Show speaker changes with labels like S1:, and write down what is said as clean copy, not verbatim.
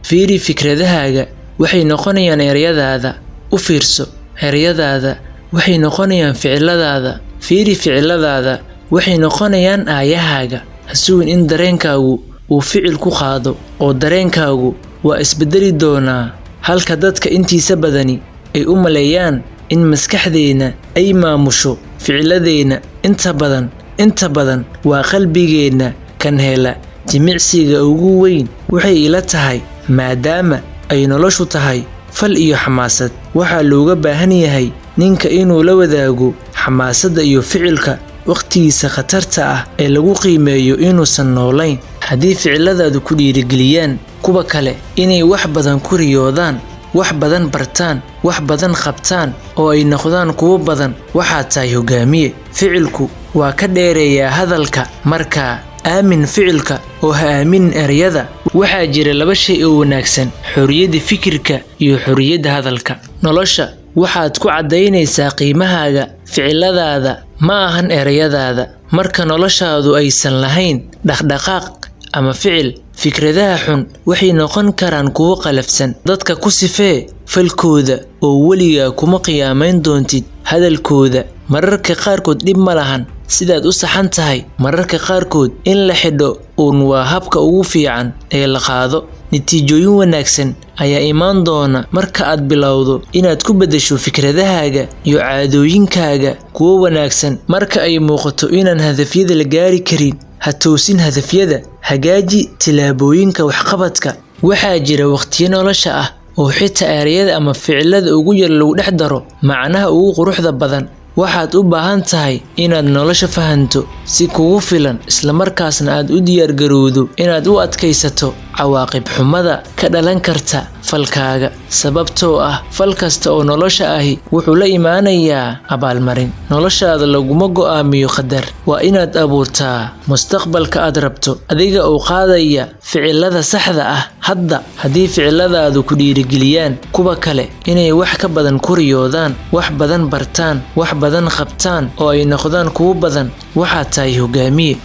S1: fiiri fikradahaaga waxay noqonayaan ereyadaada. U fiirso ereyadaada waxay noqonayaan ficiladaada. fiiri ficiladaada waxay noqonayaan aayahaaga. Ha sugin in dareenkaagu uu ficil ku qaado oo dareenkaagu waa isbedeli doonaa. halka dadka intiisa badani ay u maleeyaan in maskaxdeena ay maamusho ficiladeena, inta badan waa qalbigeena kan hela jimicsiga ugu weyn. waxay ila tahay maadaama ay noloshu tahay fal iyo xamaasad, waxaa looga baahan yahay ninka inuu la wadaago xamaasadda iyo ficilka waqtigiisa khatarta ah ee lagu qiimeeyo inuusan noolayn. haddii ficiladaadu ku dhiirigeliyaan kuwa kale inay wax badan ku riyoodaan, wax badan bartaan, wax badan qabtaan oo ay noqdaan kuwo badan, waxaad tahay hogaamiye. ficilku waa ka dheereeyaa hadalka, markaa aamin ficilka oo ha aaminin ereyada. waxaa jira laba shay oo wanaagsan: xorriyadda fikirka iyo xorriyadda hadalka. nolosha waxaad ku cadaynaysaa qiimahaaga ficiladaada, ma ahan ereyadaada. marka noloshaadu aysan lahayn dhaqdhaqaaq ama ficil, fikradaha xun waxay noqon karaan kuwo qalafsan. dadka ku sifee falkooda oo weligaa kuma qiyaamayn doontid hadalkooda. mararka qaarkood dhib ma lahan sidaad u saxan tahay. mararka qaarkood in la xidho uun waa habka ugu fiican ee la qaado. natiijooyin wanaagsan ayaa imaan doona marka aad bilowdo inaad ku beddesho fikradahaaga iyo caadooyinkaaga kuwo wanaagsan. marka ay muuqato inaan hadafyada la gaari karin, ha toosin hadafyada, hagaaji tillaabooyinka waxqabadka. waxaa jira waqtiyo nolosha ah oo xitaa ereyada ama ficilada ugu yar lagu dhex daro macnaha ugu quruxda badan. waxaad u baahan tahay inaad nolosha fahanto si kugu filan, isla markaasna aad u diyaargarowdo inaad u adkaysato cawaaqib xumada ka dhalan karta falkaaga. sababtoo ah fal kasta oo nolosha ahi wuxuu la imaanayaa abaalmarin. noloshaada laguma go'aamiyo qadar, waa inaad abuurtaa mustaqbalka aad rabto adiga oo qaadaya ficilada saxda ah hadda. haddii ficiladaadu ku dhiirigeliyaan kuwa kale inay wax ka badan ku riyoodaan, wax badan bartaan, wax badan qabtaan oo ay noqdaan kuwo badan, waxaad tahay hogaamiye.